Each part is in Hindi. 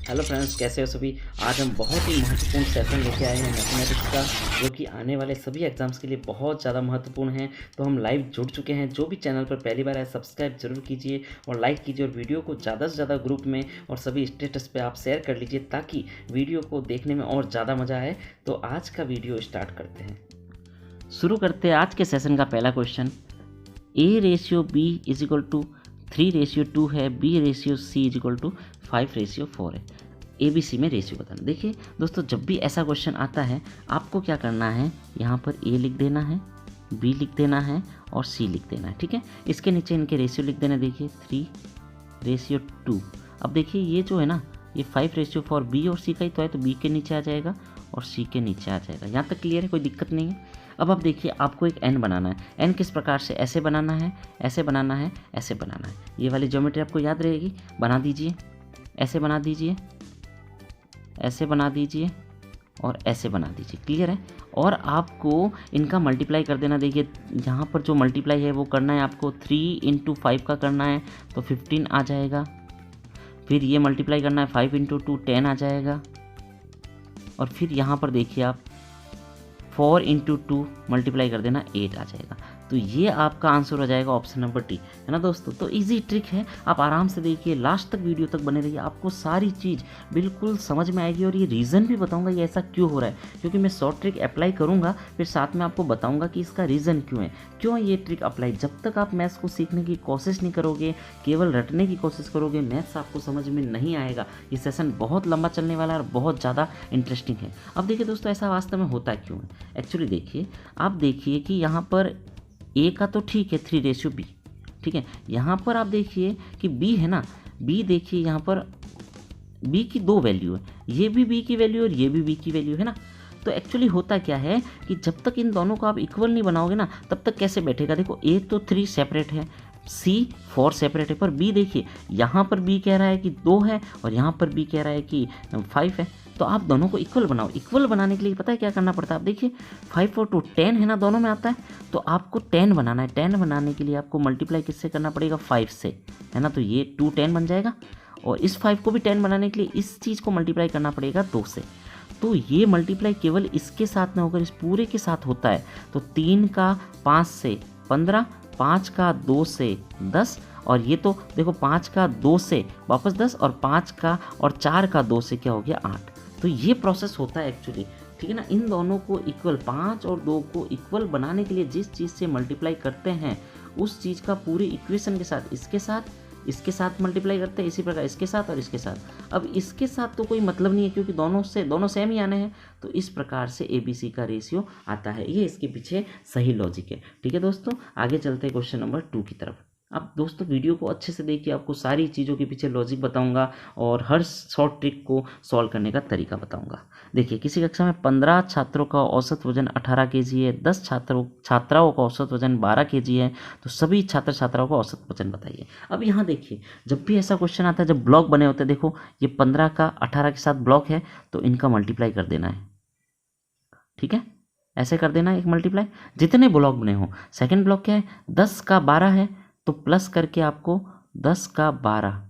हेलो फ्रेंड्स, कैसे हो सभी। आज हम बहुत ही महत्वपूर्ण सेशन लेके आए हैं मैथमेटिक्स का, जो कि आने वाले सभी एग्जाम्स के लिए बहुत ज़्यादा महत्वपूर्ण है। तो हम लाइव जुड़ चुके हैं। जो भी चैनल पर पहली बार है सब्सक्राइब जरूर कीजिए और लाइक कीजिए, और वीडियो को ज़्यादा से ज़्यादा ग्रुप में और सभी स्टेटस पे आप शेयर कर लीजिए, ताकि वीडियो को देखने में और ज़्यादा मज़ा आए। तो आज का वीडियो स्टार्ट करते हैं। शुरू करते हैं आज के सेशन का पहला question. A/B is equal to 3/2 है, B/C इज इक्वल टू 5/4 है। ABC में रेशियो बताना। देखिए दोस्तों, जब भी ऐसा क्वेश्चन आता है आपको क्या करना है, यहाँ पर A लिख देना है, B लिख देना है और C लिख देना है। ठीक है, इसके नीचे इनके रेशियो लिख देना। देखिए 3/2। अब देखिए ये जो है ना, ये 5/4 B और C का ही तो है, तो B के नीचे आ जाएगा और C के नीचे आ जाएगा। यहाँ तक क्लियर है, कोई दिक्कत नहीं है। अब आप देखिए, आपको एक n बनाना है। n किस प्रकार से, ऐसे बनाना है, ऐसे बनाना है, ऐसे बनाना है। ये वाली ज्योमेट्री आपको याद रहेगी, बना दीजिए, ऐसे बना दीजिए, ऐसे बना दीजिए और ऐसे बना दीजिए। क्लियर है। और आपको इनका मल्टीप्लाई कर देना। देखिए यहाँ पर जो मल्टीप्लाई है वो करना है आपको 3 × 5 का करना है, तो 15 आ जाएगा। फिर ये मल्टीप्लाई करना है 5 × 2 10 आ जाएगा। और फिर यहाँ पर देखिए आप 4 × 2 मल्टीप्लाई कर देना, 8 आ जाएगा। तो ये आपका आंसर हो जाएगा ऑप्शन नंबर डी, है ना दोस्तों। तो इजी ट्रिक है, आप आराम से देखिए, लास्ट तक वीडियो तक बने रहिए, आपको सारी चीज़ बिल्कुल समझ में आएगी। और ये रीज़न भी बताऊंगा ये ऐसा क्यों हो रहा है, क्योंकि मैं शॉर्ट ट्रिक अप्लाई करूंगा, फिर साथ में आपको बताऊंगा कि इसका रीज़न क्यों है, क्यों ये ट्रिक अप्लाई। जब तक आप मैथ्स को सीखने की कोशिश नहीं करोगे, केवल रटने की कोशिश करोगे, मैथ्स आपको समझ में नहीं आएगा। ये सेशन बहुत लंबा चलने वाला है और बहुत ज़्यादा इंटरेस्टिंग है। अब देखिए दोस्तों, ऐसा वास्तव में होता क्यों है। एक्चुअली देखिए, आप देखिए कि यहाँ पर ए का तो ठीक है 3/B, ठीक है। यहाँ पर आप देखिए कि बी है ना, बी देखिए यहाँ पर बी की 2 वैल्यू है, ये भी बी की वैल्यू और ये भी बी की वैल्यू है ना। तो एक्चुअली होता क्या है कि जब तक इन दोनों को आप इक्वल नहीं बनाओगे ना, तब तक कैसे बैठेगा। देखो ए तो 3 सेपरेट है, C 4 सेपरेट है, पर बी देखिए यहाँ पर बी कह रहा है कि 2 है और यहाँ पर बी कह रहा है कि 5 है। तो आप दोनों को इक्वल बनाओ। इक्वल बनाने के लिए पता है क्या करना पड़ता है। आप देखिए 5 और 2 10 है ना, दोनों में आता है, तो आपको 10 बनाना है। 10 बनाने के लिए आपको मल्टीप्लाई किससे करना पड़ेगा, 5 से, है ना। तो ये 2 10 बन जाएगा, और इस 5 को भी 10 बनाने के लिए इस चीज़ को मल्टीप्लाई करना पड़ेगा 2 से। तो ये मल्टीप्लाई केवल इसके साथ में होकर इस पूरे के साथ होता है। तो 3 का 5 से 15, 5 का 2 से 10, और ये तो देखो 5 का 2 से वापस 10, और 5 का और 4 का 2 से क्या हो गया 8। तो ये प्रोसेस होता है एक्चुअली, ठीक है ना। इन दोनों को इक्वल, 5 और 2 को इक्वल बनाने के लिए जिस चीज़ से मल्टीप्लाई करते हैं, उस चीज़ का पूरी इक्वेशन के साथ इसके साथ मल्टीप्लाई करते हैं, इसी प्रकार इसके साथ और इसके साथ। अब इसके साथ तो कोई मतलब नहीं है, क्योंकि दोनों सेम ही आने हैं। तो इस प्रकार से ABC का रेशियो आता है। ये इसके पीछे सही लॉजिक है। ठीक है दोस्तों, आगे चलते हैं क्वेश्चन नंबर 2 की तरफ। अब दोस्तों वीडियो को अच्छे से देखिए, आपको सारी चीज़ों के पीछे लॉजिक बताऊंगा और हर शॉर्ट ट्रिक को सॉल्व करने का तरीका बताऊंगा। देखिए, किसी कक्षा में 15 छात्रों का औसत वजन 18 kg है, 10 छात्राओं का औसत वजन 12 kg है, तो सभी छात्र छात्राओं का औसत वजन बताइए। अब यहाँ देखिए, जब भी ऐसा क्वेश्चन आता है, जब ब्लॉक बने होते हैं, देखो ये 15 का 18 के साथ ब्लॉक है, तो इनका मल्टीप्लाई कर देना है। ठीक है, ऐसे कर देना एक मल्टीप्लाई, जितने ब्लॉक बने हों। सेकेंड ब्लॉक क्या है, 10 का 12 है, तो प्लस करके आपको 10 का 12,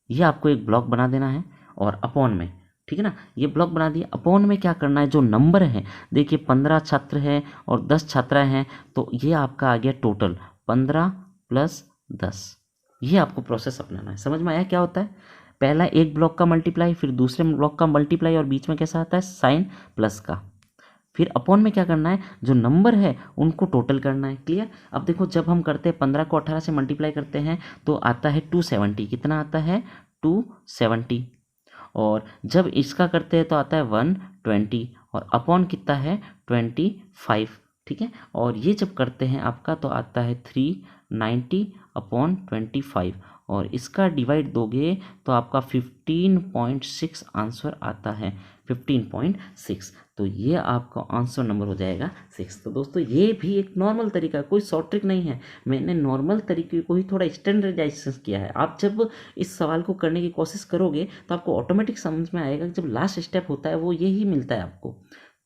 ये आपको एक ब्लॉक बना देना है, और अपॉन में, ठीक है ना, ये ब्लॉक बना दिया। अपॉन में क्या करना है, जो नंबर है, देखिए 15 छात्र हैं और 10 छात्राएं हैं, तो ये आपका आ गया टोटल 15 + 10। ये आपको प्रोसेस अपनाना है। समझ में आया क्या होता है। पहला एक ब्लॉक का मल्टीप्लाई, फिर दूसरे ब्लॉक का मल्टीप्लाई, और बीच में कैसा आता है, साइन प्लस का। फिर अपॉन में क्या करना है, जो नंबर है उनको टोटल करना है। क्लियर। अब देखो, जब हम करते हैं 15 को 18 से मल्टीप्लाई करते हैं, तो आता है 270। कितना आता है, 270। और जब इसका करते हैं तो आता है 120, और अपॉन कितना है, 25। ठीक है। और ये जब करते हैं आपका, तो आता है 390/25, और इसका डिवाइड दोगे तो आपका 15.6 आंसर आता है, 15.6। तो ये आपका आंसर नंबर हो जाएगा 6। तो दोस्तों, ये भी एक नॉर्मल तरीका है, कोई शॉर्ट ट्रिक नहीं है। मैंने नॉर्मल तरीके को ही थोड़ा स्टैंडर्डाइजेशन किया है। आप जब इस सवाल को करने की कोशिश करोगे, तो आपको ऑटोमेटिक समझ में आएगा कि जब लास्ट स्टेप होता है वो यही मिलता है आपको।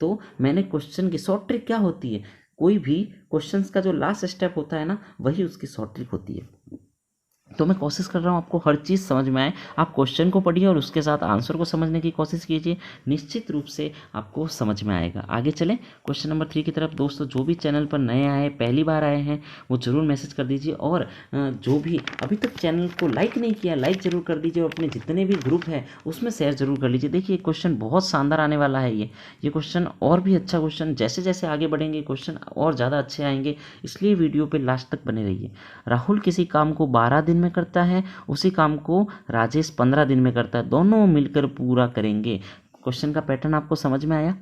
तो मैंने क्वेश्चन की शॉर्ट ट्रिक क्या होती है, कोई भी क्वेश्चंस का जो लास्ट स्टेप होता है ना, वही उसकी शॉर्ट ट्रिक होती है। तो मैं कोशिश कर रहा हूँ आपको हर चीज़ समझ में आए। आप क्वेश्चन को पढ़िए और उसके साथ आंसर को समझने की कोशिश कीजिए, निश्चित रूप से आपको समझ में आएगा। आगे चलें क्वेश्चन नंबर 3 की तरफ। दोस्तों जो भी चैनल पर नए आए, पहली बार आए हैं, वो ज़रूर मैसेज कर दीजिए, और जो भी अभी तक चैनल को लाइक नहीं किया, लाइक ज़रूर कर दीजिए, और अपने जितने भी ग्रुप हैं उसमें शेयर ज़रूर कर लीजिए। देखिए क्वेश्चन बहुत शानदार आने वाला है। ये क्वेश्चन और भी अच्छा क्वेश्चन, जैसे जैसे आगे बढ़ेंगे क्वेश्चन और ज़्यादा अच्छे आएंगे, इसलिए वीडियो पे लास्ट तक बने रहिए। राहुल किसी काम को 12 दिन में करता है, उसी काम को राजेश 15 दिन में करता है, दोनों मिलकर पूरा करेंगे। क्वेश्चन का पैटर्न आपको समझ में आया?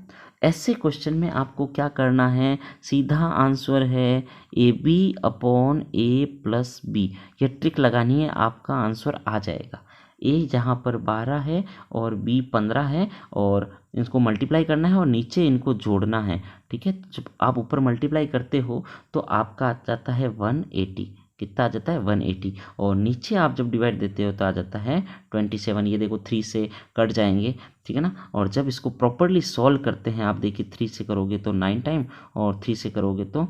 ऐसे क्वेश्चन में आपको क्या करना है, सीधा आंसर है A B upon A plus B. ये ट्रिक लगानी है, आपका आंसर आ जाएगा। ए जहाँ पर 12 है और बी 15 है, और इसको मल्टीप्लाई करना है और नीचे इनको जोड़ना है। ठीक है, जब आप ऊपर मल्टीप्लाई करते हो तो आपका आ जाता है 180। कितना आ जाता है? 180। और नीचे आप जब डिवाइड देते हो तो आ जाता है 27। ये देखो 3 से कट जाएंगे, ठीक है ना। और जब इसको प्रॉपरली सॉल्व करते हैं, आप देखिए 3 से करोगे तो 9 टाइम, और 3 से करोगे तो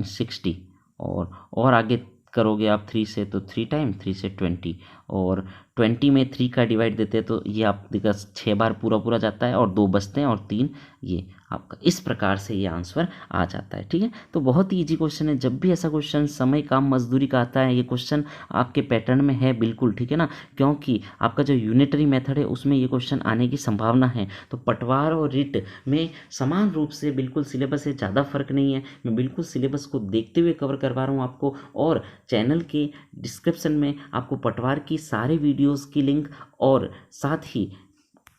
60, और आगे करोगे आप 3 से तो 3 टाइम, 3 से 20, और 20 में 3 का डिवाइड देते हैं तो ये आप देखा 6 बार पूरा पूरा जाता है, और 2 बचते हैं, और 3 ये आपका। इस प्रकार से ये आंसर आ जाता है। ठीक है, तो बहुत ही ईजी क्वेश्चन है। जब भी ऐसा क्वेश्चन समय काम मजदूरी का आता है, ये क्वेश्चन आपके पैटर्न में है बिल्कुल, ठीक है ना, क्योंकि आपका जो यूनिटरी मेथड है उसमें ये क्वेश्चन आने की संभावना है। तो पटवार और रिट में समान रूप से बिल्कुल सिलेबस से ज़्यादा फर्क नहीं है। मैं बिल्कुल सिलेबस को देखते हुए कवर करवा रहा हूँ आपको, और चैनल के डिस्क्रिप्शन में आपको पटवार की सारे वीडियोस की लिंक और साथ ही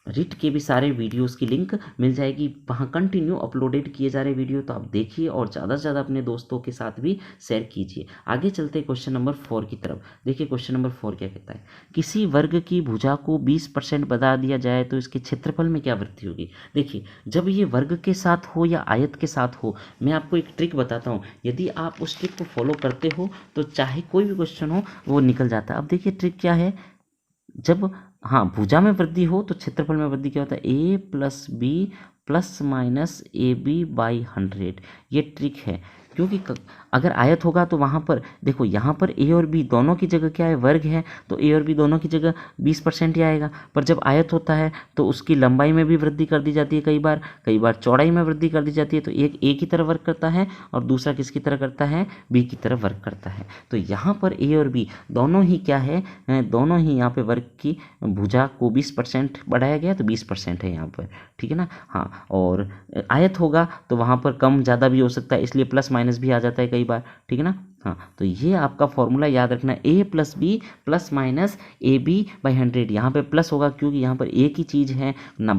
रिट के भी सारे वीडियोस की लिंक मिल जाएगी। वहाँ कंटिन्यू अपलोडेड किए जा रहे वीडियो, तो आप देखिए और ज़्यादा से ज़्यादा अपने दोस्तों के साथ भी शेयर कीजिए। आगे चलते हैं क्वेश्चन नंबर 4 की तरफ। देखिए क्वेश्चन नंबर 4 क्या कहता है, किसी वर्ग की भुजा को 20% बढ़ा दिया जाए तो इसके क्षेत्रफल में क्या वृद्धि होगी। देखिए जब ये वर्ग के साथ हो या आयत के साथ हो, मैं आपको एक ट्रिक बताता हूँ, यदि आप उस ट्रिक को फॉलो करते हो तो चाहे कोई भी क्वेश्चन हो वो निकल जाता है। अब देखिए ट्रिक क्या है, जब भुजा में वृद्धि हो तो क्षेत्रफल में वृद्धि क्या होता है, A plus B plus minus A B by 100। ये ट्रिक है, क्योंकि अगर आयत होगा तो वहाँ पर देखो, यहाँ पर ए और बी दोनों की जगह क्या है, वर्ग है, तो ए और बी दोनों की जगह 20% ही आएगा। पर जब आयत होता है तो उसकी लंबाई में भी वृद्धि कर दी जाती है, कई बार चौड़ाई में वृद्धि कर दी जाती है। तो एक ए की तरह वर्क करता है और दूसरा किसकी तरह करता है, बी की तरह वर्क करता है। तो यहाँ पर ए और बी दोनों ही क्या है, दोनों ही यहाँ पे वर्ग की भुजा को 20% बढ़ाया गया, तो 20% है यहाँ पर, ठीक है ना। और आयत होगा तो वहाँ पर कम ज़्यादा भी हो सकता है, इसलिए प्लस माइनस भी आ जाता है कई बार, ठीक है ना। तो ये आपका फॉर्मूला याद रखना, A plus B plus minus A B by 100। यहाँ पे प्लस होगा क्योंकि यहाँ पर एक ही चीज़ है ना,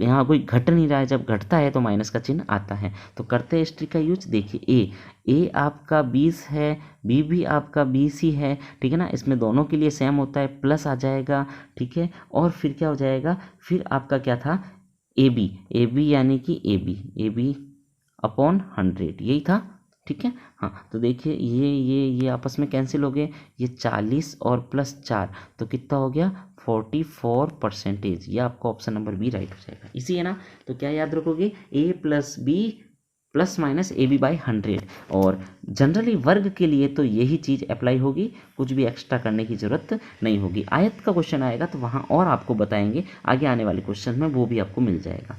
यहाँ कोई घट नहीं रहा है, जब घटता है तो माइनस का चिन्ह आता है। तो करते हैं इस ट्रिक का यूज। देखिए ए आपका 20 है, बी भी आपका 20 ही है, ठीक है ना, इसमें दोनों के लिए सेम होता है, प्लस आ जाएगा, ठीक है। और फिर क्या हो जाएगा, फिर आपका क्या था, ए बी यानी कि ए बी अपॉन 100, यही था, ठीक है। तो देखिए ये आपस में कैंसिल हो गए, ये 40 और प्लस 4 तो कितना हो गया, 44%। ये आपका ऑप्शन नंबर बी राइट हो जाएगा, इसी है ना। तो क्या याद रखोगे, A plus B plus minus A B by 100। और जनरली वर्ग के लिए तो यही चीज़ अप्लाई होगी, कुछ भी एक्स्ट्रा करने की ज़रूरत नहीं होगी। आयत का क्वेश्चन आएगा तो वहाँ और आपको बताएंगे, आगे आने वाले क्वेश्चन में वो भी आपको मिल जाएगा।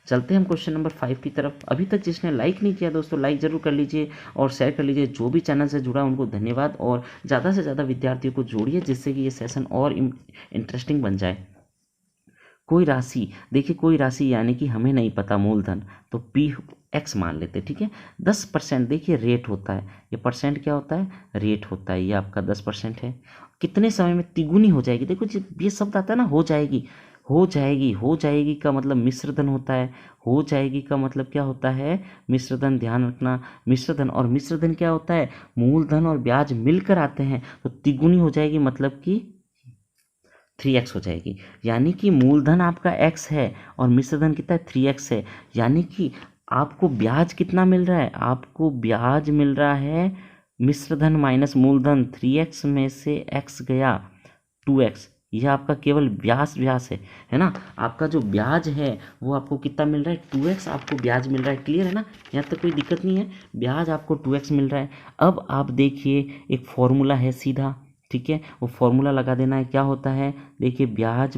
चलते हैं हम क्वेश्चन नंबर 5 की तरफ। अभी तक जिसने लाइक नहीं किया दोस्तों, लाइक ज़रूर कर लीजिए और शेयर कर लीजिए। जो भी चैनल से जुड़ा उनको धन्यवाद, और ज़्यादा से ज़्यादा विद्यार्थियों को जोड़िए जिससे कि ये सेशन और इंटरेस्टिंग बन जाए। कोई राशि, देखिए कोई राशि यानी कि हमें नहीं पता मूलधन, तो पी एक्स मान लेते, ठीक है। 10% देखिए रेट होता है, ये परसेंट क्या होता है, रेट होता है। ये आपका 10% है, कितने समय में तिगुनी हो जाएगी। देखो ये शब्द आता है ना, हो जाएगी का मतलब मिश्रधन होता है। हो जाएगी का मतलब क्या होता है, मिश्रधन। ध्यान रखना, मिश्रधन, और मिश्रधन क्या होता है, मूलधन और ब्याज मिलकर आते हैं, तो तिगुनी हो जाएगी मतलब कि 3x हो जाएगी। यानी कि मूलधन आपका x है और मिश्रधन कितना है, 3x है। यानी कि आपको ब्याज कितना मिल रहा है, आपको ब्याज मिल रहा है मिश्रधन माइनस मूलधन, 3x में से x गया 2x, यह आपका केवल ब्याज है ना। आपका जो ब्याज है वो आपको कितना मिल रहा है, 2x आपको ब्याज मिल रहा है। क्लियर है ना, यहाँ तक कोई दिक्कत नहीं है, ब्याज आपको 2x मिल रहा है। अब आप देखिए एक फॉर्मूला है सीधा, ठीक है, वो फॉर्मूला लगा देना है। क्या होता है, देखिए ब्याज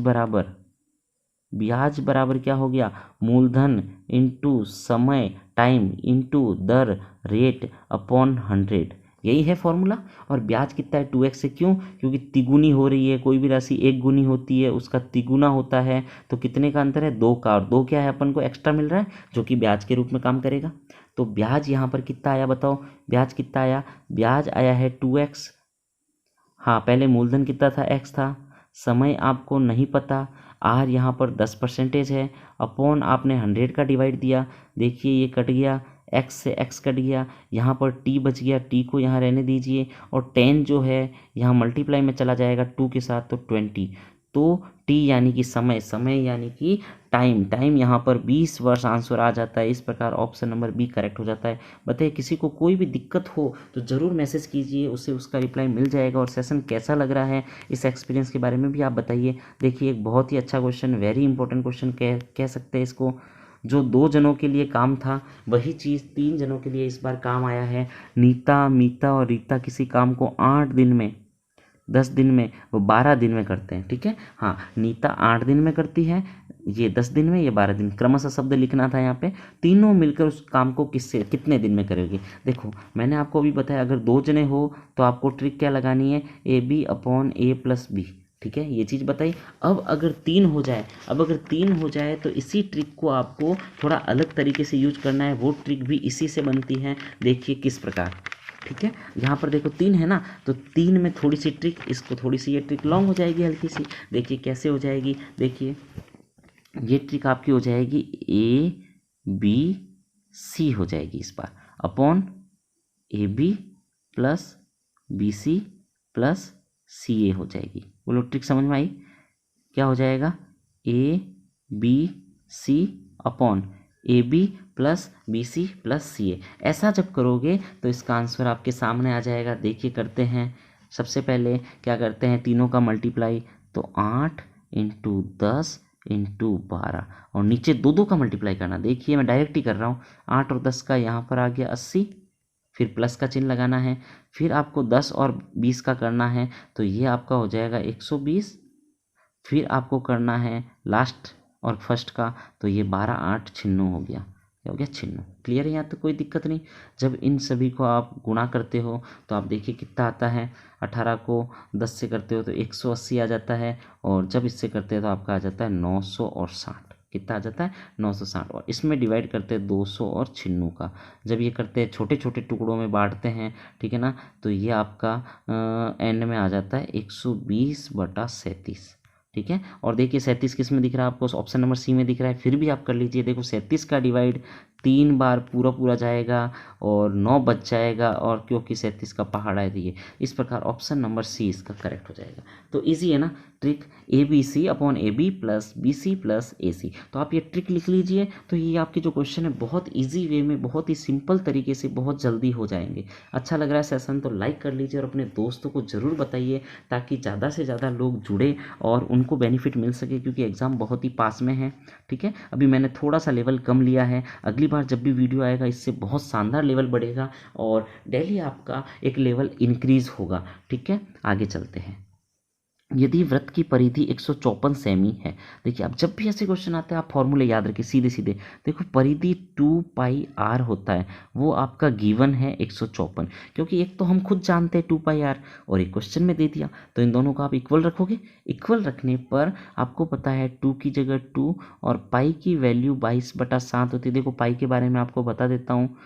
बराबर क्या हो गया, मूलधन इंटू समय टाइम इंटू दर रेट अपॉन 100, यही है फॉर्मूला। और ब्याज कितना है, 2x से, क्यों, क्योंकि तिगुनी हो रही है, कोई भी राशि एक गुनी होती है उसका तिगुना होता है, तो कितने का अंतर है, 2 का, और 2 क्या है अपन को एक्स्ट्रा मिल रहा है जो कि ब्याज के रूप में काम करेगा। तो ब्याज यहाँ पर कितना आया बताओ, ब्याज कितना आया, ब्याज आया है 2x। हाँ, पहले मूलधन कितना था, x था, समय आपको नहीं पता, आर यहाँ पर 10% है, अपॉन आपने 100 का डिवाइड दिया, देखिए ये कट गया, x से x कट गया, यहाँ पर t बच गया, t को यहाँ रहने दीजिए, और 10 जो है यहाँ मल्टीप्लाई में चला जाएगा 2 के साथ, तो 20, तो t यानी कि समय यानी कि टाइम यहाँ पर 20 वर्ष आंसर आ जाता है। इस प्रकार ऑप्शन नंबर बी करेक्ट हो जाता है। बताइए किसी को कोई भी दिक्कत हो तो ज़रूर मैसेज कीजिए, उससे उसका रिप्लाई मिल जाएगा। और सेशन कैसा लग रहा है, इस एक्सपीरियंस के बारे में भी आप बताइए। देखिए एक बहुत ही अच्छा क्वेश्चन, वेरी इंपॉर्टेंट क्वेश्चन कह सकते हैं इसको। जो 2 जनों के लिए काम था वही चीज़ 3 जनों के लिए इस बार काम आया है। नीता, मीता और रीता किसी काम को 8 दिन में, 10 दिन में, वो 12 दिन में करते हैं, ठीक है। हाँ, नीता 8 दिन में करती है, ये 10 दिन में, ये 12 दिन, क्रमशः शब्द लिखना था यहाँ पे। तीनों मिलकर उस काम को कितने दिन में करेगी। देखो मैंने आपको अभी बताया, अगर 2 जने हो तो आपको ट्रिक क्या लगानी है, AB/A+B, ठीक है, ये चीज़ बताई। अब अगर 3 हो जाए तो इसी ट्रिक को आपको थोड़ा अलग तरीके से यूज करना है। वो ट्रिक भी इसी से बनती है, देखिए किस प्रकार, ठीक है। यहाँ पर देखो 3 है ना, तो 3 में थोड़ी सी ट्रिक, इसको थोड़ी सी ये ट्रिक लॉन्ग हो जाएगी हल्की सी। देखिए कैसे हो जाएगी, देखिए ये ट्रिक आपकी हो जाएगी ABC हो जाएगी इस बार, अपॉन AB+BC+CA हो जाएगी। बोलो ट्रिक समझ में आई, क्या हो जाएगा, ABC अपॉन AB+BC+CA। ऐसा जब करोगे तो इसका आंसर आपके सामने आ जाएगा। देखिए करते हैं, सबसे पहले क्या करते हैं, तीनों का मल्टीप्लाई, तो 8 × 10 × 12, और नीचे 2 का मल्टीप्लाई करना। देखिए मैं डायरेक्ट ही कर रहा हूँ, 8 और 10 का यहाँ पर आ गया 80, फिर प्लस का चिन्ह लगाना है, फिर आपको 10 और 20 का करना है, तो ये आपका हो जाएगा 120, फिर आपको करना है लास्ट और फर्स्ट का, तो ये 12 8 छिन्नू हो गया, क्या हो गया, छिन्नू। क्लियर है, यहाँ तो कोई दिक्कत नहीं। जब इन सभी को आप गुणा करते हो तो आप देखिए कितना आता है, 18 को 10 से करते हो तो 180 आ जाता है, और जब इससे करते हैं तो आपका आ जाता है 960। कितना आ जाता है, 960, और इसमें डिवाइड करते हैं 200 और छिन्नू का। जब ये करते हैं छोटे छोटे टुकड़ों में बांटते हैं, ठीक है ना, तो ये आपका एंड में आ जाता है 120/37, ठीक है। और देखिए 37 किस में दिख रहा है आपको, ऑप्शन नंबर सी में दिख रहा है, फिर भी आप कर लीजिए। देखो 37 का डिवाइड 3 बार पूरा जाएगा और 9 बच जाएगा, और क्योंकि 37 का पहाड़ा है, ये इस प्रकार ऑप्शन नंबर सी इसका करेक्ट हो जाएगा। तो इजी है ना ट्रिक, ABC/AB+BC+AC। तो आप ये ट्रिक लिख लीजिए, तो ये आपके जो क्वेश्चन है बहुत ईजी वे में, बहुत ही सिंपल तरीके से बहुत जल्दी हो जाएंगे। अच्छा लग रहा है सेशन तो लाइक कर लीजिए, और अपने दोस्तों को ज़रूर बताइए, ताकि ज़्यादा से ज़्यादा लोग जुड़े और उनको बेनिफिट मिल सके, क्योंकि एग्ज़ाम बहुत ही पास में है, ठीक है। अभी मैंने थोड़ा सा लेवल कम लिया है, अगली बार जब भी वीडियो आएगा इससे बहुत शानदार लेवल बढ़ेगा, और डेली आपका एक लेवल इंक्रीज होगा, ठीक है। आगे चलते हैं। यदि वृत्त की परिधि 154 सेमी है, देखिए अब जब भी ऐसे क्वेश्चन आते हैं आप फॉर्मूले याद रखिए सीधे सीधे। देखो परिधि 2πr होता है, वो आपका गिवन है 154, क्योंकि एक तो हम खुद जानते हैं 2πr, और एक क्वेश्चन में दे दिया, तो इन दोनों को आप इक्वल रखोगे। इक्वल रखने पर आपको पता है 2 की जगह 2, और पाई की वैल्यू 22/7 होती है। देखो पाई के बारे में आपको बता देता हूँ,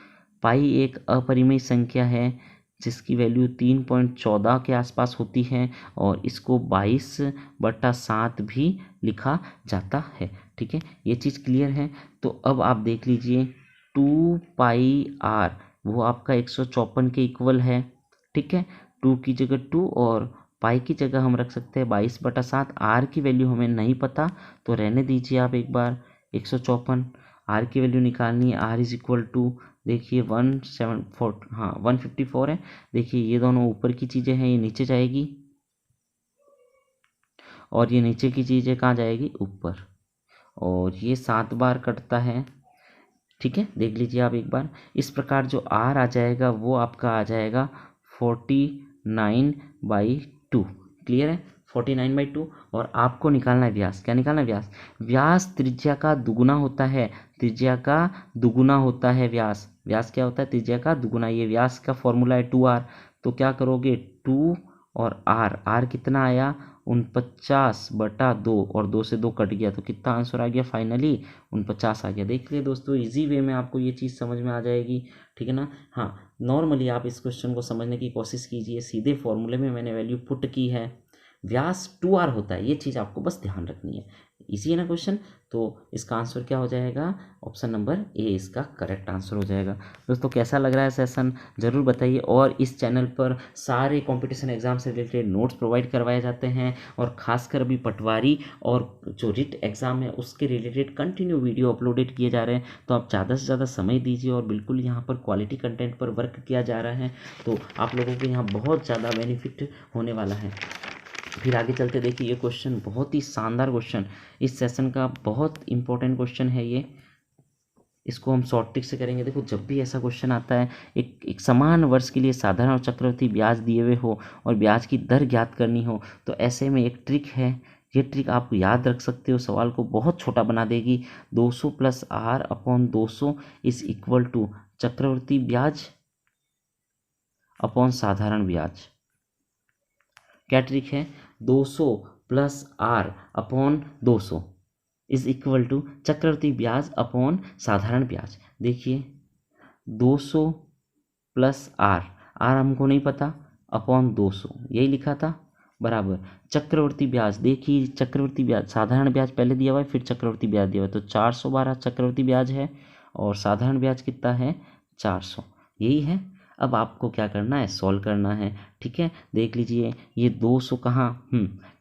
पाई एक अपरिमेय संख्या है जिसकी वैल्यू 3.14 के आसपास होती है, और इसको 22/7 भी लिखा जाता है, ठीक है। ये चीज़ क्लियर है। तो अब आप देख लीजिए 2πr वो आपका 154 के इक्वल है, ठीक है। 2 की जगह 2 और पाई की जगह हम रख सकते हैं 22/7। आर की वैल्यू हमें नहीं पता, तो रहने दीजिए आप एक बार 154। आर की वैल्यू निकालनी है, आर इज इक्वल टू, देखिए 174, हाँ 154 है। देखिए ये दोनों ऊपर की चीज़ें हैं, ये नीचे जाएगी, और ये नीचे की चीज़ है कहाँ जाएगी, ऊपर, और ये 7 बार कटता है। ठीक है, देख लीजिए आप एक बार। इस प्रकार जो आर आ जाएगा वो आपका आ जाएगा 49/2। क्लियर है, 49/2। और आपको निकालना है व्यास। क्या निकालना है, व्यास। व्यास त्रिज्या का दुगुना होता है, त्रिज्या का दुगुना होता है व्यास। व्यास क्या होता है, त्रिज्या का दुगुना। ये व्यास का फॉर्मूला है 2r। तो क्या करोगे, 2 और r कितना आया, 49/2, और 2 से 2 कट गया तो कितना आंसर आ गया, फाइनली 49 आ गया। देख लिए दोस्तों, इजी वे में आपको ये चीज़ समझ में आ जाएगी। ठीक है ना। हाँ, नॉर्मली आप इस क्वेश्चन को समझने की कोशिश कीजिए। सीधे फॉर्मूले में मैंने वैल्यू पुट की है, व्यास 2r होता है, ये चीज़ आपको बस ध्यान रखनी है। इसी है ना क्वेश्चन। तो इसका आंसर क्या हो जाएगा, ऑप्शन नंबर ए इसका करेक्ट आंसर हो जाएगा। दोस्तों कैसा लग रहा है सेशन, ज़रूर बताइए। और इस चैनल पर सारे कंपटीशन एग्जाम से रिलेटेड नोट्स प्रोवाइड करवाए जाते हैं, और खासकर अभी पटवारी और जो रिट एग्ज़ाम है उसके रिलेटेड कंटिन्यू वीडियो अपलोडेड किए जा रहे हैं। तो आप ज़्यादा से ज़्यादा समय दीजिए, और बिल्कुल यहाँ पर क्वालिटी कंटेंट पर वर्क किया जा रहा है। तो आप लोगों को यहाँ बहुत ज़्यादा बेनिफिट होने वाला है। फिर आगे चलते देखिए, ये क्वेश्चन बहुत ही शानदार क्वेश्चन, इस सेशन का बहुत इंपॉर्टेंट क्वेश्चन है ये। इसको हम शॉर्ट ट्रिक से करेंगे। देखो, जब भी ऐसा क्वेश्चन आता है, एक समान वर्ष के लिए साधारण और चक्रवृद्धि ब्याज दिए हुए हो और ब्याज की दर ज्ञात करनी हो, तो ऐसे में एक ट्रिक है। ये ट्रिक आप याद रख सकते हो, सवाल को बहुत छोटा बना देगी। 200 + r/200 इज इक्वल टू चक्रवृद्धि ब्याज अपॉन साधारण ब्याज। क्या ट्रिक है, 200 + r/200 इज इक्वल टू चक्रवृद्धि ब्याज अपॉन साधारण ब्याज। देखिए, 200 + r हमको नहीं पता, अपॉन 200 यही लिखा था, बराबर चक्रवृद्धि ब्याज। देखिए, चक्रवृद्धि ब्याज, साधारण ब्याज पहले दिया हुआ है, फिर चक्रवृद्धि ब्याज दिया हुआ है, तो 412 चक्रवृद्धि ब्याज है, और साधारण ब्याज कितना है, 400, यही है। अब आपको क्या करना है, सॉल्व करना है। ठीक है, देख लीजिए, ये 200 कहाँ,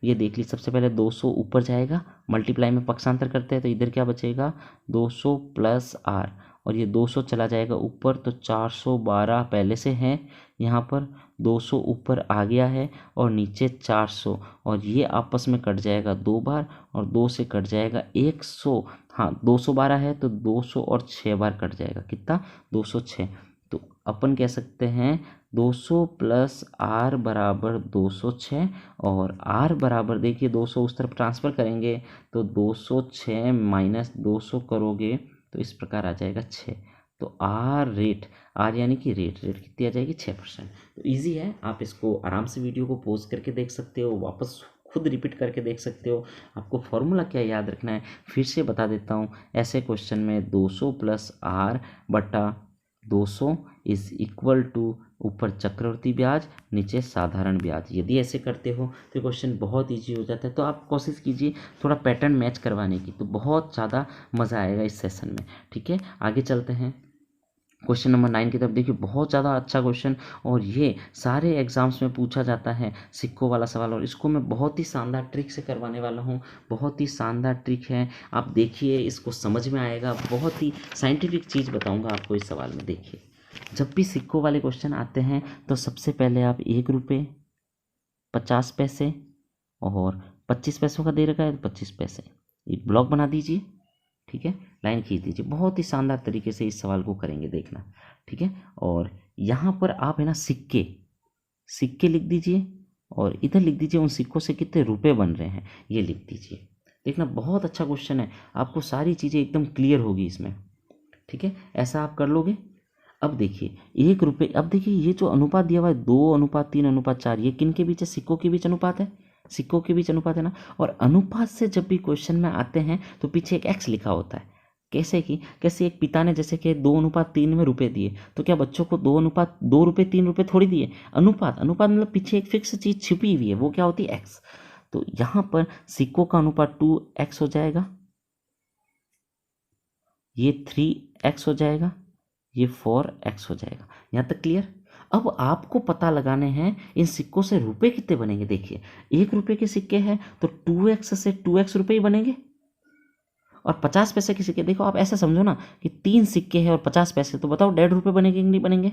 ये देख लीजिए, सबसे पहले 200 ऊपर जाएगा, मल्टीप्लाई में पक्षांतर करते हैं, तो इधर क्या बचेगा, 200 + r, और ये 200 चला जाएगा ऊपर, तो 412 पहले से है, यहाँ पर 200 ऊपर आ गया है, और नीचे 400, और ये आपस में कट जाएगा 2 बार, और 2 से कट जाएगा 100। हाँ, 212 है तो 200 और 6 बार कट जाएगा, कितना, 206। तो अपन कह सकते हैं 200 + r बराबर 206, और r बराबर, देखिए 200 उस तरफ ट्रांसफ़र करेंगे तो 206 - 200 करोगे तो इस प्रकार आ जाएगा 6। तो r यानी कि रेट कितनी आ जाएगी, 6%। तो इजी है, आप इसको आराम से वीडियो को पॉज करके देख सकते हो, वापस खुद रिपीट करके देख सकते हो। आपको फॉर्मूला क्या याद रखना है, फिर से बता देता हूँ। ऐसे क्वेश्चन में 200 + r/200 इज इक्वल टू ऊपर चक्रवृद्धि ब्याज, नीचे साधारण ब्याज। यदि ऐसे करते हो तो क्वेश्चन बहुत इजी हो जाता है। तो आप कोशिश कीजिए थोड़ा पैटर्न मैच करवाने की, तो बहुत ज़्यादा मज़ा आएगा इस सेशन में। ठीक है, आगे चलते हैं क्वेश्चन नंबर 9 की तरफ। देखिए, बहुत ज़्यादा अच्छा क्वेश्चन, और ये सारे एग्जाम्स में पूछा जाता है, सिक्कों वाला सवाल, और इसको मैं बहुत ही शानदार ट्रिक से करवाने वाला हूँ। बहुत ही शानदार ट्रिक है, आप देखिए, इसको समझ में आएगा। बहुत ही साइंटिफिक चीज़ बताऊँगा आपको इस सवाल में। देखिए, जब भी सिक्कों वाले क्वेश्चन आते हैं तो सबसे पहले आप 1 रुपये, 50 पैसे और 25 पैसों का दे रखा है तो 25 पैसे, एक ब्लॉक बना दीजिए। ठीक है, लाइन खींच दीजिए। बहुत ही शानदार तरीके से इस सवाल को करेंगे, देखना। ठीक है, और यहाँ पर आप है ना सिक्के लिख दीजिए, और इधर लिख दीजिए उन सिक्कों से कितने रुपए बन रहे हैं, ये लिख दीजिए। देखना, बहुत अच्छा क्वेश्चन है, आपको सारी चीज़ें एकदम क्लियर होगी इसमें। ठीक है, ऐसा आप कर लोगे। अब देखिए, 1 रुपये, अब देखिए ये जो अनुपात दिया हुआ है 2:3:4, ये किन के बीच है, सिक्कों के बीच अनुपात है, सिक्कों के बीच अनुपात है ना। और अनुपात से जब भी क्वेश्चन में आते हैं तो पीछे एक x लिखा होता है। कैसे एक पिता ने जैसे कि 2:3 में रुपए दिए, तो क्या बच्चों को 2 रुपये 3 रुपये थोड़ी दिए, अनुपात मतलब पीछे एक फिक्स चीज़ छिपी हुई है, वो क्या होती है, x। तो यहाँ पर सिक्कों का अनुपात 2x हो जाएगा, ये 3x हो जाएगा, ये 4x हो जाएगा। यहाँ तक क्लियर। अब आपको पता लगाने हैं इन सिक्कों से रुपए कितने बनेंगे। देखिए, 1 रुपये के सिक्के हैं तो 2x से 2x रुपये ही बनेंगे, और 50 पैसे के सिक्के, देखो आप ऐसा समझो ना कि 3 सिक्के हैं और 50 पैसे, तो बताओ 1.5 रुपये बनेंगे कि नहीं बनेंगे,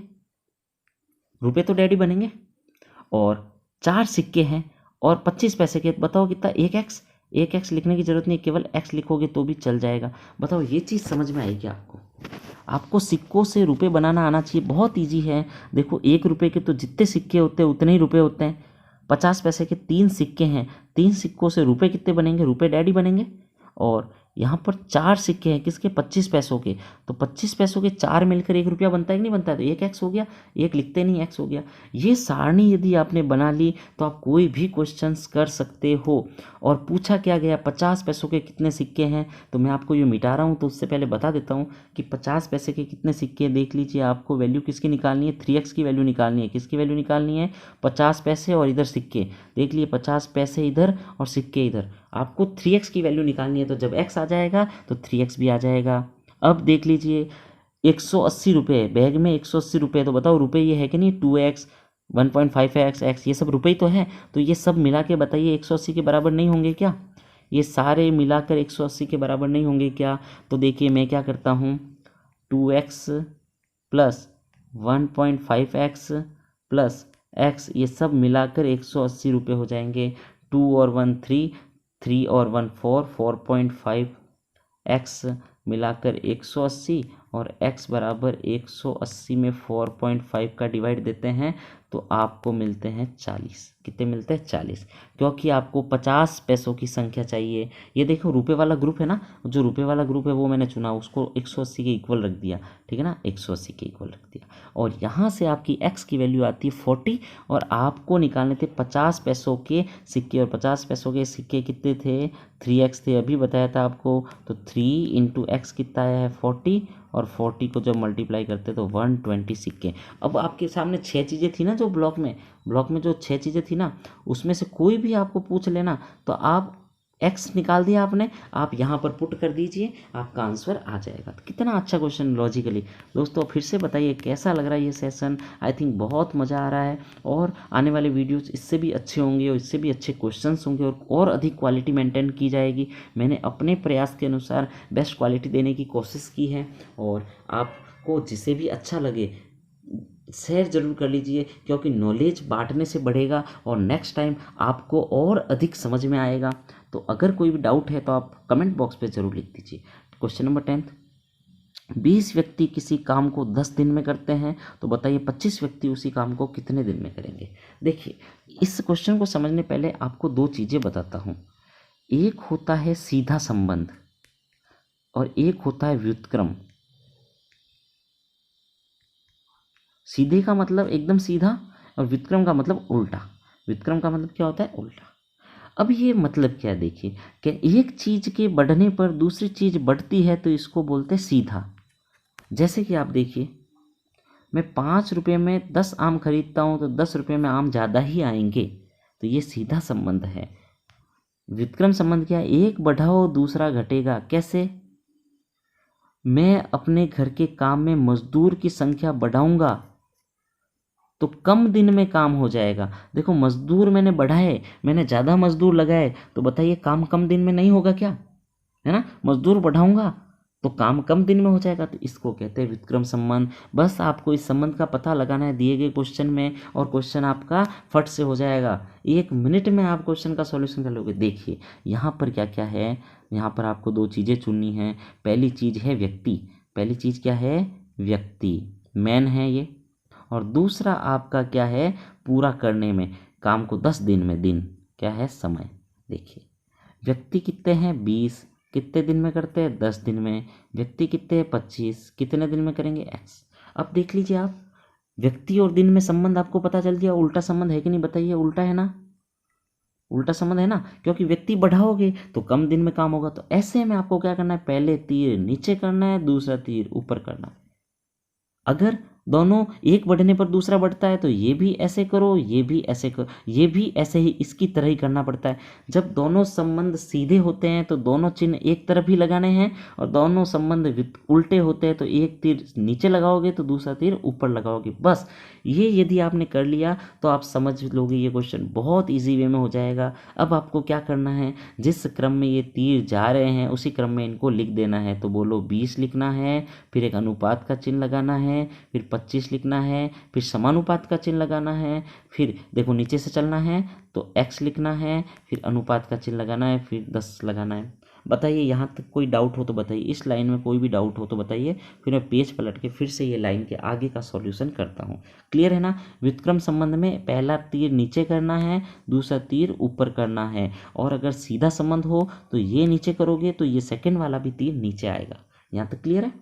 रुपये तो 1.5 ही बनेंगे। और 4 सिक्के हैं और 25 पैसे के बताओ कितना, 1x। 1x लिखने की जरूरत नहीं, केवल x लिखोगे तो भी चल जाएगा। बताओ ये चीज़ समझ में आएगी आपको। आपको सिक्कों से रुपए बनाना आना चाहिए, बहुत ईजी है। देखो 1 रुपये के तो जितने सिक्के होते हैं उतने ही रुपए होते हैं। 50 पैसे के 3 सिक्के हैं, 3 सिक्कों से रुपए कितने बनेंगे, रुपए डैडी बनेंगे। और यहाँ पर 4 सिक्के हैं, किसके, 25 पैसों के। तो 25 पैसों के 4 मिलकर 1 रुपया बनता है कि नहीं बनता है, तो 1x हो गया, 1 लिखते नहीं, x हो गया। ये सारणी यदि आपने बना ली तो आप कोई भी क्वेश्चंस कर सकते हो। और पूछा क्या गया, 50 पैसों के कितने सिक्के हैं, तो मैं आपको ये मिटा रहा हूँ तो उससे पहले बता देता हूँ कि 50 पैसे के कितने सिक्के हैं। देख लीजिए, आपको वैल्यू किसकी निकालनी है, 3x की वैल्यू निकालनी है। किसकी वैल्यू निकालनी है, 50 पैसे और इधर सिक्के। देख लिए 50 पैसे इधर और सिक्के इधर, आपको 3x की वैल्यू निकालनी है। तो जब x आ जाएगा तो 3x भी आ जाएगा। अब देख लीजिए 180 रुपये, बैग में 180 रुपये, तो बताओ रुपये ये है कि नहीं, 2x 1.5x x ये सब रुपये तो है। तो ये सब मिला के बताइए 180 के बराबर नहीं होंगे क्या, ये सारे मिलाकर 180 के बराबर नहीं होंगे क्या। तो देखिए मैं क्या करता हूँ, 2x plus 1.5x plus x, ये सब मिलाकर 180 रुपये हो जाएंगे। 2 और 1 3, 3 और 1 4, 4.5 x मिलाकर 180 और x बराबर 180 में 4.5 का डिवाइड देते हैं तो आपको मिलते हैं 40। कितने मिलते हैं, 40, क्योंकि आपको 50 पैसों की संख्या चाहिए। ये देखो रुपए वाला ग्रुप है ना, जो रुपए वाला ग्रुप है वो मैंने चुना, उसको 180 के इक्वल रख दिया, ठीक है ना, 180 के इक्वल रख दिया। और यहाँ से आपकी x की वैल्यू आती है 40 और आपको निकालने थे 50 पैसों के सिक्के। और 50 पैसों के सिक्के कितने थे, 3x थे, अभी बताया था आपको। तो 3 इंटू एक्स कितना आया है, 40, और 40 को जब मल्टीप्लाई करते तो 120 सिक्के। अब आपके सामने 6 चीज़ें थी ना, जो ब्लॉक में जो 6 चीज़ें थी ना, उसमें से कोई भी आपको पूछ लेना तो आप x निकाल दिया आपने, आप यहाँ पर पुट कर दीजिए, आपका आंसर आ जाएगा। तो कितना अच्छा क्वेश्चन लॉजिकली। दोस्तों फिर से बताइए कैसा लग रहा है ये सेशन। आई थिंक बहुत मज़ा आ रहा है और आने वाले वीडियोस इससे भी अच्छे होंगे और इससे भी अच्छे क्वेश्चंस होंगे और अधिक क्वालिटी मेंटेन की जाएगी। मैंने अपने प्रयास के अनुसार बेस्ट क्वालिटी देने की कोशिश की है और आपको जिसे भी अच्छा लगे शेयर ज़रूर कर लीजिए, क्योंकि नॉलेज बांटने से बढ़ेगा और नेक्स्ट टाइम आपको और अधिक समझ में आएगा। तो अगर कोई भी डाउट है तो आप कमेंट बॉक्स पे ज़रूर लिख दीजिए। क्वेश्चन नंबर 10, 20 व्यक्ति किसी काम को 10 दिन में करते हैं, तो बताइए 25 व्यक्ति उसी काम को कितने दिन में करेंगे। देखिए इस क्वेश्चन को समझने पहले आपको 2 चीज़ें बताता हूँ। एक होता है सीधा संबंध और एक होता है व्युत्क्रम। सीधे का मतलब एकदम सीधा और व्युत्क्रम का मतलब उल्टा। व्युत्क्रम का मतलब क्या होता है, उल्टा। अब ये मतलब क्या है, देखिए कि एक चीज़ के बढ़ने पर दूसरी चीज़ बढ़ती है तो इसको बोलते हैं सीधा। जैसे कि आप देखिए, मैं 5 रुपये में 10 आम खरीदता हूँ तो 10 रुपये में आम ज़्यादा ही आएंगे, तो ये सीधा संबंध है। व्युत्क्रम संबंध क्या है, एक बढ़ाओ दूसरा घटेगा। कैसे, मैं अपने घर के काम में मजदूर की संख्या बढ़ाऊंगा तो कम दिन में काम हो जाएगा। देखो मजदूर मैंने बढ़ाए, मैंने ज़्यादा मजदूर लगाए, तो बताइए काम कम दिन में नहीं होगा क्या, है ना। मजदूर बढ़ाऊंगा तो काम कम दिन में हो जाएगा, तो इसको कहते हैं व्युत्क्रम संबंध। बस आपको इस संबंध का पता लगाना है दिए गए क्वेश्चन में और क्वेश्चन आपका फट से हो जाएगा। 1 मिनट में आप क्वेश्चन का सॉल्यूशन कर लोगे। देखिए यहाँ पर क्या क्या है, यहाँ पर आपको 2 चीज़ें चुननी है। पहली चीज़ है व्यक्ति, पहली चीज़ क्या है, व्यक्ति, मैन है ये। और दूसरा आपका क्या है, पूरा करने में काम को 10 दिन में, दिन क्या है, समय। देखिए व्यक्ति कितने हैं, 20, कितने दिन में करते हैं, 10 दिन में। व्यक्ति कितने हैं, 25, कितने दिन में करेंगे, x। अब देख लीजिए आप, व्यक्ति और दिन में संबंध आपको पता चल गया। उल्टा संबंध है कि नहीं, बताइए, उल्टा है ना, उल्टा संबंध है ना, क्योंकि व्यक्ति बढ़ाओगे तो कम दिन में काम होगा। तो ऐसे में आपको क्या करना है, पहले तीर नीचे करना है, दूसरा तीर ऊपर करना है। अगर दोनों एक बढ़ने पर दूसरा बढ़ता है तो ये भी ऐसे करो, ये भी ऐसे करो, ये भी ऐसे ही इसकी तरह ही करना पड़ता है। जब दोनों संबंध सीधे होते हैं तो दोनों चिन्ह एक तरफ ही लगाने हैं, और दोनों संबंध उल्टे होते हैं तो एक तीर नीचे लगाओगे तो दूसरा तीर ऊपर लगाओगे। बस ये यदि आपने कर लिया तो आप समझ लोगे ये क्वेश्चन बहुत इजी वे में हो जाएगा। अब आपको क्या करना है, जिस क्रम में ये तीर जा रहे हैं उसी क्रम में इनको लिख देना है। तो बोलो 20 लिखना है, फिर एक अनुपात का चिन्ह लगाना है, फिर 25 लिखना है, फिर समानुपात का चिन्ह लगाना है, फिर देखो नीचे से चलना है तो x लिखना है, फिर अनुपात का चिन्ह लगाना है, फिर 10 लगाना है। बताइए यहाँ तक कोई डाउट हो तो बताइए, इस लाइन में कोई भी डाउट हो तो बताइए, फिर मैं पेज पलट के फिर से ये लाइन के आगे का सॉल्यूशन करता हूँ। क्लियर है ना। व्युत्क्रम संबंध में पहला तीर नीचे करना है, दूसरा तीर ऊपर करना है, और अगर सीधा संबंध हो तो ये नीचे करोगे तो ये सेकंड वाला भी तीर नीचे आएगा। यहाँ तक क्लियर है।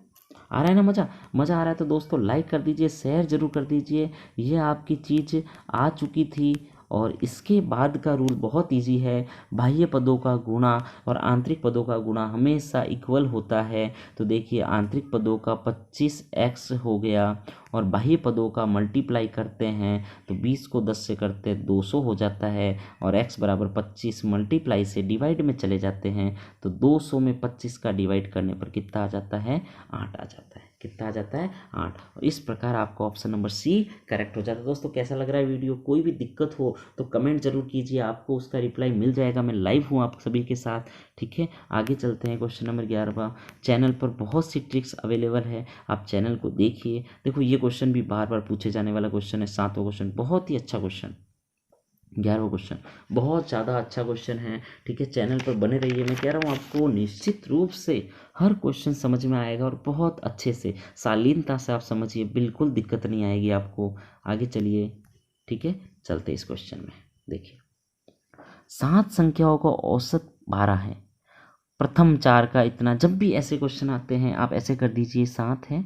आ रहा है ना मज़ा आ रहा है तो दोस्तों लाइक कर दीजिए, शेयर जरूर कर दीजिए। ये आपकी चीज़ आ चुकी थी। और इसके बाद का रूल बहुत इजी है, बाह्य पदों का गुणा और आंतरिक पदों का गुणा हमेशा इक्वल होता है। तो देखिए आंतरिक पदों का 25x हो गया और बाह्य पदों का मल्टीप्लाई करते हैं तो 20 को 10 से करते 200 हो जाता है, और x बराबर 25 मल्टीप्लाई से डिवाइड में चले जाते हैं तो 200 में 25 का डिवाइड करने पर कितना आ जाता है, 8 आ जाता है। कितना आ जाता है, 8। और इस प्रकार आपका ऑप्शन नंबर सी करेक्ट हो जाता है। दोस्तों कैसा लग रहा है वीडियो, कोई भी दिक्कत हो तो कमेंट जरूर कीजिए, आपको उसका रिप्लाई मिल जाएगा। मैं लाइव हूँ आप सभी के साथ, ठीक है। आगे चलते हैं क्वेश्चन नंबर 11। चैनल पर बहुत सी ट्रिक्स अवेलेबल है, आप चैनल को देखिए। देखो ये क्वेश्चन भी बार बार पूछे जाने वाला क्वेश्चन है, 7वां क्वेश्चन, बहुत ही अच्छा क्वेश्चन। 11वां क्वेश्चन बहुत ज़्यादा अच्छा क्वेश्चन है, ठीक है। चैनल पर बने रहिए, मैं कह रहा हूँ आपको निश्चित रूप से हर क्वेश्चन समझ में आएगा और बहुत अच्छे से शालीनता से आप समझिए, बिल्कुल दिक्कत नहीं आएगी आपको। आगे चलिए, ठीक है, चलते इस क्वेश्चन में। देखिए 7 संख्याओं का औसत 12 है, प्रथम 4 का इतना। जब भी ऐसे क्वेश्चन आते हैं आप ऐसे कर दीजिए, 7 है,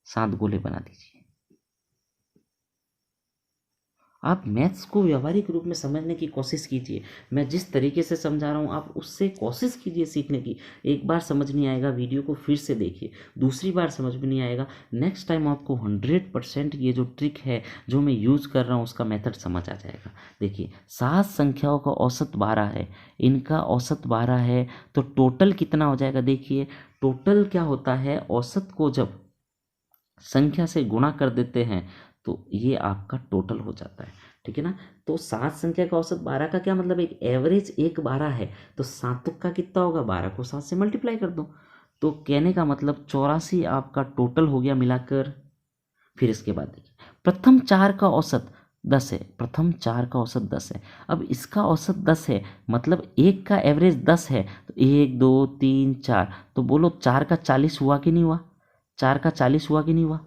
7 गोले बना दीजिए। आप मैथ्स को व्यावहारिक रूप में समझने की कोशिश कीजिए। मैं जिस तरीके से समझा रहा हूँ आप उससे कोशिश कीजिए सीखने की। एक बार समझ नहीं आएगा वीडियो को फिर से देखिए, दूसरी बार समझ में नहीं आएगा, नेक्स्ट टाइम आपको 100% ये जो ट्रिक है जो मैं यूज़ कर रहा हूँ उसका मेथड समझ आ जाएगा। देखिए 7 संख्याओं का औसत 12 है, इनका औसत 12 है, तो टोटल कितना हो जाएगा। देखिए टोटल क्या होता है, औसत को जब संख्या से गुणा कर देते हैं तो ये आपका टोटल हो जाता है, ठीक है ना। तो 7 संख्या का औसत 12 का क्या मतलब, एक एवरेज एक 12 है, तो 7 का कितना होगा, 12 को 7 से मल्टीप्लाई कर दो। तो कहने का मतलब 84 आपका टोटल हो गया मिलाकर। फिर इसके बाद देखिए प्रथम 4 का औसत 10 है, प्रथम 4 का औसत 10 है। अब इसका औसत 10 है मतलब एक का एवरेज 10 है, तो 1 2 3 4, तो बोलो 4 का 40 हुआ कि नहीं हुआ, 4 का 40 हुआ कि नहीं हुआ।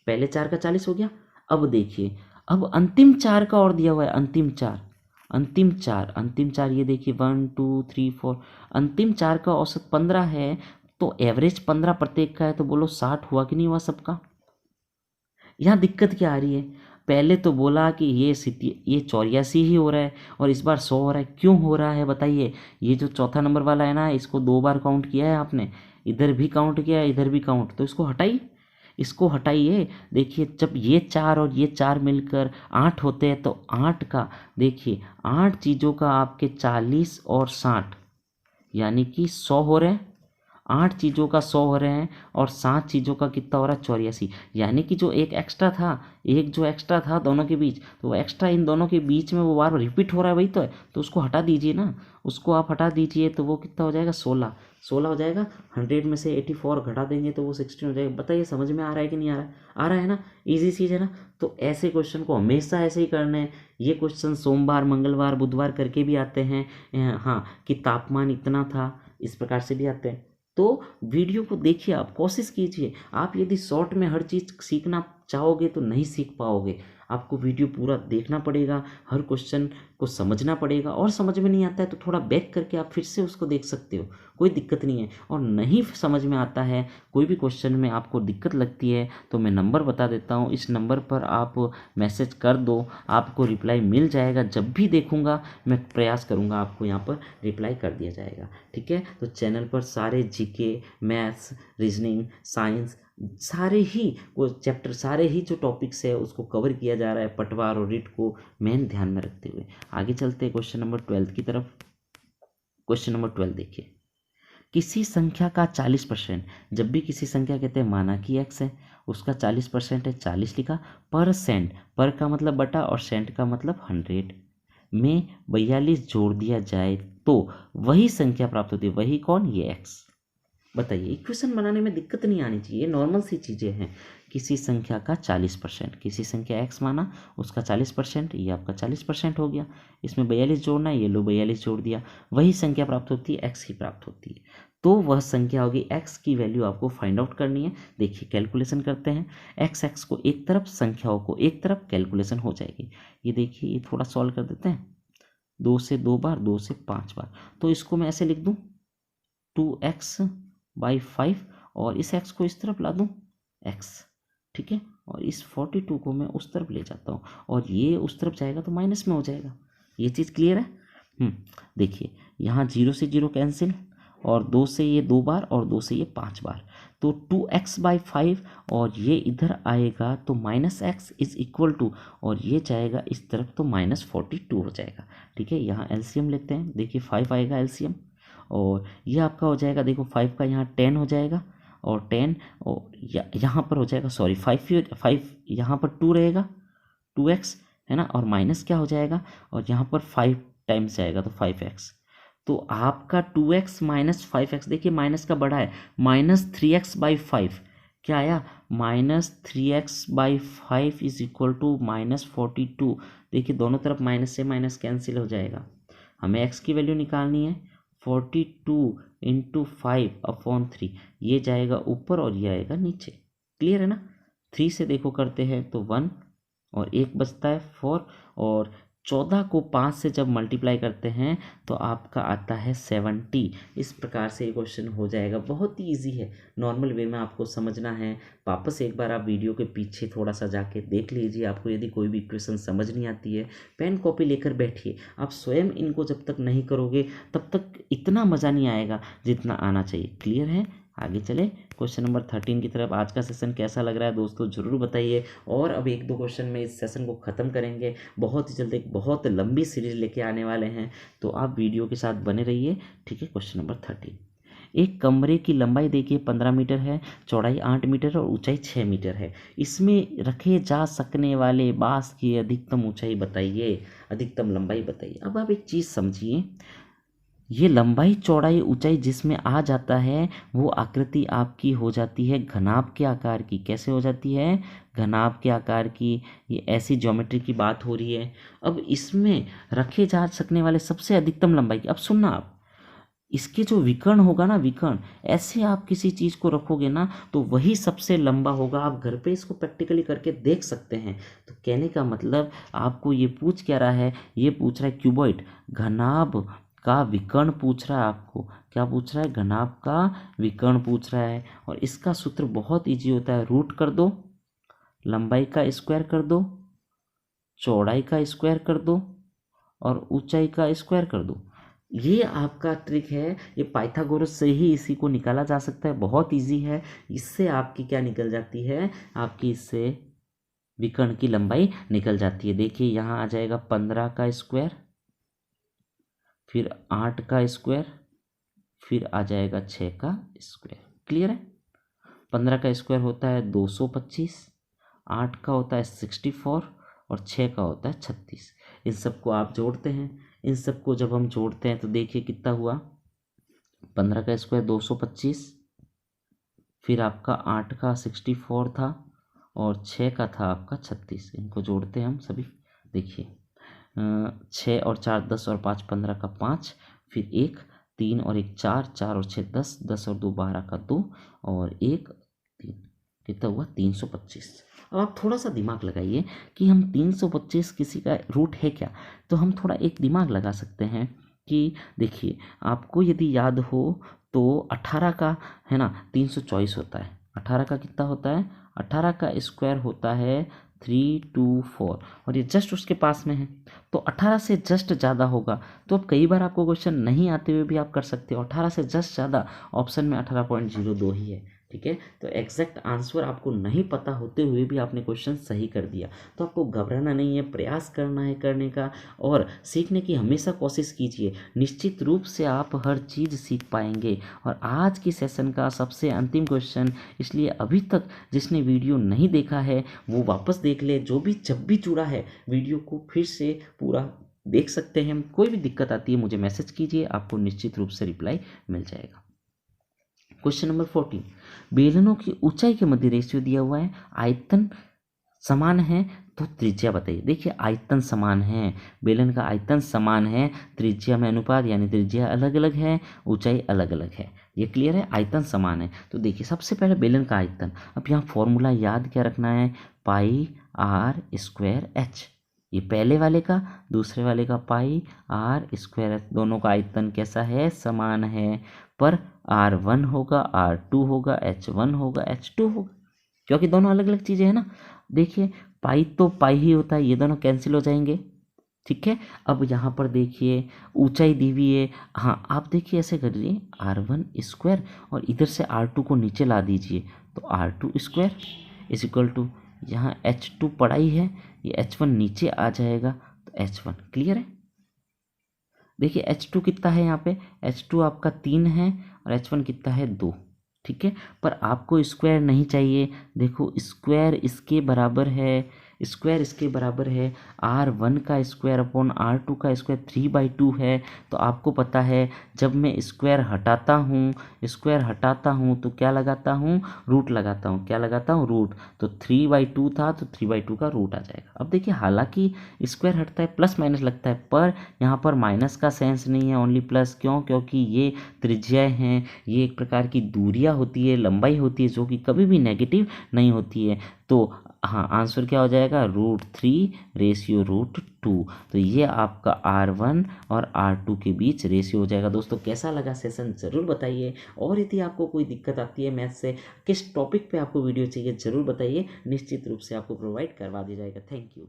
पहले 4 का 40 हो गया। अब देखिए अब अंतिम 4 का और दिया हुआ है, अंतिम चार ये देखिए 1 2 3 4, अंतिम 4 का औसत 15 है, तो एवरेज 15 प्रत्येक का है, तो बोलो 60 हुआ कि नहीं हुआ सबका। यहाँ दिक्कत क्या आ रही है, पहले तो बोला कि ये 84 ही हो रहा है और इस बार 100 हो रहा है, क्यों हो रहा है बताइए। ये जो चौथा नंबर वाला है ना, इसको 2 बार काउंट किया है आपने, इधर भी काउंट किया है इधर भी काउंट, तो इसको हटाइए। देखिए जब ये 4 और ये 4 मिलकर 8 होते हैं तो 8 का देखिए 8 चीज़ों का आपके 40 और 60 यानी कि 100 हो रहे हैं, 8 चीज़ों का 100 हो रहे हैं और 7 चीज़ों का कितना हो रहा है, 84। यानी कि जो एक एक्स्ट्रा था दोनों के बीच, तो वो एक्स्ट्रा इन दोनों के बीच में वो बार रिपीट हो रहा है, वही तो है, तो उसको हटा दीजिए ना, उसको आप हटा दीजिए तो वो कितना हो जाएगा, 16 हो जाएगा। 100 में से 84 घटा देंगे तो वो 16 हो जाएगा। बताइए समझ में आ रहा है कि नहीं आ रहा है, आ रहा है ना, ईजी चीज़ है ना। तो ऐसे क्वेश्चन को हमेशा ऐसे ही करने हैं। ये क्वेश्चन सोमवार मंगलवार बुधवार करके भी आते हैं, हाँ, कि तापमान इतना था, इस प्रकार से भी आते हैं। तो वीडियो को देखिए, आप कोशिश कीजिए। आप यदि शॉर्ट में हर चीज़ सीखना चाहोगे तो नहीं सीख पाओगे, आपको वीडियो पूरा देखना पड़ेगा, हर क्वेश्चन को समझना पड़ेगा, और समझ में नहीं आता है तो थोड़ा बैक करके आप फिर से उसको देख सकते हो, कोई दिक्कत नहीं है। और नहीं समझ में आता है, कोई भी क्वेश्चन में आपको दिक्कत लगती है तो मैं नंबर बता देता हूँ, इस नंबर पर आप मैसेज कर दो, आपको रिप्लाई मिल जाएगा। जब भी देखूँगा मैं प्रयास करूँगा आपको यहाँ पर रिप्लाई कर दिया जाएगा, ठीक है। तो चैनल पर सारे जीके, मैथ्स, रीजनिंग, साइंस, सारे ही वो चैप्टर, सारे ही जो टॉपिक्स है उसको कवर किया जा रहा है, पटवार और रीट को मेन ध्यान में रखते हुए। आगे चलते हैं क्वेश्चन नंबर 12 की तरफ। क्वेश्चन नंबर 12 देखिए किसी संख्या का 40%, जब भी किसी संख्या कहते हैं माना कि x है, उसका 40% है, 40 लिखा। परसेंट, पर का मतलब बटा और सेंट का मतलब 100 में 42 जोड़ दिया जाए तो वही संख्या प्राप्त होती है। वही कौन? ये x। बताइए, इक्वेशन बनाने में दिक्कत नहीं आनी चाहिए, नॉर्मल सी चीज़ें हैं। किसी संख्या का 40%, किसी संख्या x माना, उसका 40%, ये आपका 40% हो गया। इसमें 42 जोड़ना है, ये लो 42 जोड़ दिया, वही संख्या प्राप्त होती है, x ही प्राप्त होती है। तो वह संख्या होगी, x की वैल्यू आपको फाइंड आउट करनी है। देखिए कैलकुलेशन करते हैं, x को एक तरफ, संख्याओं को एक तरफ, कैलकुलेशन हो जाएगी। ये देखिए, ये थोड़ा सॉल्व कर देते हैं। 2 से 2 बार, 2 से 5 बार, तो इसको मैं ऐसे लिख दूँ 2x/5 और इस x को इस तरफ ला दूँ x, ठीक है। और इस 42 को मैं उस तरफ ले जाता हूँ और ये उस तरफ जाएगा तो माइनस में हो जाएगा। ये चीज़ क्लियर है? देखिए यहाँ 0 से 0 कैंसिल, और 2 से ये 2 बार और 2 से ये 5 बार, तो 2x/5 और ये इधर आएगा तो -x इज इक्वल टू, और ये जाएगा इस तरफ तो -42 हो जाएगा, ठीक है। यहाँ एलसीएम लेते हैं, देखिए 5 आएगा एलसीएम, और ये आपका हो जाएगा, देखो 5 का यहाँ 10 हो जाएगा, और 10 और यहाँ पर हो जाएगा, सॉरी 5 यहाँ पर 2 रहेगा, 2x है ना, और माइनस क्या हो जाएगा, और यहाँ पर 5 टाइम्स जाएगा तो 5x, तो आपका 2x माइनस 5x, देखिए माइनस का बड़ा है, -3x/5 क्या आया, -3x/5 इज इक्वल टू -42। देखिए दोनों तरफ माइनस से माइनस कैंसिल हो जाएगा, हमें x की वैल्यू निकालनी है। 42 × 5/3, ये जाएगा ऊपर और ये आएगा नीचे, क्लियर है ना। 3 से देखो करते हैं तो 1 और 1 बचता है 4, और 14 को 5 से जब मल्टीप्लाई करते हैं तो आपका आता है 70। इस प्रकार से ये क्वेश्चन हो जाएगा, बहुत ही ईजी है, नॉर्मल वे में आपको समझना है। वापस एक बार आप वीडियो के पीछे थोड़ा सा जाके देख लीजिए, आपको यदि कोई भी इक्वेशन समझ नहीं आती है, पेन कॉपी लेकर बैठिए, आप स्वयं इनको जब तक नहीं करोगे तब तक इतना मज़ा नहीं आएगा जितना आना चाहिए। क्लियर है? आगे चले क्वेश्चन नंबर 13 की तरफ। आज का सेशन कैसा लग रहा है दोस्तों, ज़रूर बताइए, और अब 1-2 क्वेश्चन में इस सेशन को ख़त्म करेंगे। बहुत ही जल्द एक बहुत लंबी सीरीज लेके आने वाले हैं, तो आप वीडियो के साथ बने रहिए, ठीक है। क्वेश्चन नंबर 13, एक कमरे की लंबाई देखिए 15 मीटर है, चौड़ाई 8 मीटर और ऊंचाई 6 मीटर है। इसमें रखे जा सकने वाले बांस की अधिकतम ऊंचाई बताइए, अधिकतम लंबाई बताइए। अब आप एक चीज़ समझिए, ये लंबाई चौड़ाई ऊंचाई जिसमें आ जाता है वो आकृति आपकी हो जाती है घनाभ के आकार की। कैसे हो जाती है? घनाभ के आकार की। ये ऐसी ज्योमेट्री की बात हो रही है। अब इसमें रखे जा सकने वाले सबसे अधिकतम लंबाई की, अब सुनना आप, इसके जो विकर्ण होगा ना, विकर्ण, ऐसे आप किसी चीज़ को रखोगे ना तो वही सबसे लंबा होगा। आप घर पे इसको प्रैक्टिकली करके देख सकते हैं। तो कहने का मतलब आपको ये पूछ क्या रहा है, ये पूछ रहा है क्यूबॉइड, घनाभ का विकर्ण पूछ रहा है आपको। क्या पूछ रहा है? घनाभ का विकर्ण पूछ रहा है। और इसका सूत्र बहुत इजी होता है, रूट कर दो, लंबाई का स्क्वायर कर दो, चौड़ाई का स्क्वायर कर दो और ऊंचाई का स्क्वायर कर दो। ये आपका ट्रिक है, ये पाइथागोरस से ही इसी को निकाला जा सकता है, बहुत इजी है। इससे आपकी क्या निकल जाती है, आपकी इससे विकर्ण की लंबाई निकल जाती है। देखिए यहाँ आ जाएगा 15 का स्क्वायर, फिर 8 का स्क्वायर, फिर आ जाएगा 6 का स्क्वायर। क्लियर है? 15 का स्क्वायर होता है 225, 8 का होता है 64 और 6 का होता है 36। इन सबको आप जोड़ते हैं, इन सबको जब हम जोड़ते हैं तो देखिए कितना हुआ, 15 का स्क्वायर 225, फिर आपका 8 का 64 था और 6 का था आपका 36। इनको जोड़ते हैं हम सभी, देखिए 6 और 4 10 और 5 15 का 5, फिर 1 3 और 1 4, 4 और 6 10, 10 और 2 12 का 2 और 1 3, कितना हुआ 325। अब आप थोड़ा सा दिमाग लगाइए कि हम 325 किसी का रूट है क्या, तो हम थोड़ा एक दिमाग लगा सकते हैं कि देखिए आपको यदि याद हो तो 18 का है ना 324 होता है। 18 का कितना होता है? 18 का स्क्वायर होता है 324 और ये जस्ट उसके पास में है, तो 18 से जस्ट ज़्यादा होगा। तो अब कई बार आपको क्वेश्चन नहीं आते हुए भी आप कर सकते हो, 18 से जस्ट ज़्यादा ऑप्शन में 18.02 ही है, ठीक है। तो एग्जैक्ट आंसर आपको नहीं पता होते हुए भी आपने क्वेश्चन सही कर दिया, तो आपको घबराना नहीं है, प्रयास करना है करने का, और सीखने की हमेशा कोशिश कीजिए। निश्चित रूप से आप हर चीज़ सीख पाएंगे। और आज की सेशन का सबसे अंतिम क्वेश्चन, इसलिए अभी तक जिसने वीडियो नहीं देखा है वो वापस देख ले, जो भी जब भी जुड़ा है वीडियो को फिर से पूरा देख सकते हैं। कोई भी दिक्कत आती है मुझे मैसेज कीजिए, आपको निश्चित रूप से रिप्लाई मिल जाएगा। क्वेश्चन नंबर 14, बेलनों की ऊंचाई के मध्य रेशियो दिया हुआ है, आयतन समान है तो त्रिज्या बताइए। देखिए आयतन समान है, बेलन का आयतन समान है, त्रिज्या में अनुपात यानी त्रिज्या अलग अलग है, ऊंचाई अलग अलग है, ये क्लियर है, आयतन समान है। तो देखिए सबसे पहले बेलन का आयतन, अब यहाँ फॉर्मूला याद क्या रखना है, पाई आर स्क्वायर एच, ये पहले वाले का, दूसरे वाले का पाई आर स्क्वायर एच, दोनों का आयतन कैसा है, समान है, पर R1 होगा, R2 होगा, H1 होगा, H2 होगा, क्योंकि दोनों अलग अलग चीज़ें हैं ना। देखिए पाई तो पाई ही होता है, ये दोनों कैंसिल हो जाएंगे, ठीक है। अब यहाँ पर देखिए ऊंचाई दी हुई है, हाँ आप देखिए ऐसे करिए R1 स्क्वायर और इधर से R2 को नीचे ला दीजिए, तो R2 square is equal to, यहाँ H2 पड़ा ही है, ये H1 नीचे आ जाएगा, तो H1 क्लियर है। देखिए H2 कितना है, यहाँ पे H2 आपका 3 है और H1 कितना है 2, ठीक है। पर आपको स्क्वायर नहीं चाहिए, देखो स्क्वायर इसके बराबर है, स्क्वायर इसके बराबर है R1 का स्क्वायर अपॉन R2 का स्क्वायर 3/2 है। तो आपको पता है जब मैं स्क्वायर हटाता हूँ तो क्या लगाता हूँ, रूट लगाता हूँ, क्या लगाता हूँ, रूट। तो 3/2 था तो 3/2 का रूट आ जाएगा। अब देखिए हालांकि स्क्वायर हटता है प्लस माइनस लगता है, पर यहाँ पर माइनस का सेंस नहीं है, ओनली प्लस। क्यों, क्योंकि ये त्रिज्याएं हैं, ये एक प्रकार की दूरियां होती है, लंबाई होती है, जो कि कभी भी नेगेटिव नहीं होती है। तो हाँ आंसर क्या हो जाएगा, √3/√2। तो ये आपका R1 और R2 के बीच रेशियो हो जाएगा। दोस्तों कैसा लगा सेशन ज़रूर बताइए, और यदि आपको कोई दिक्कत आती है मैथ से, किस टॉपिक पे आपको वीडियो चाहिए ज़रूर बताइए, निश्चित रूप से आपको प्रोवाइड करवा दिया जाएगा। Thank you.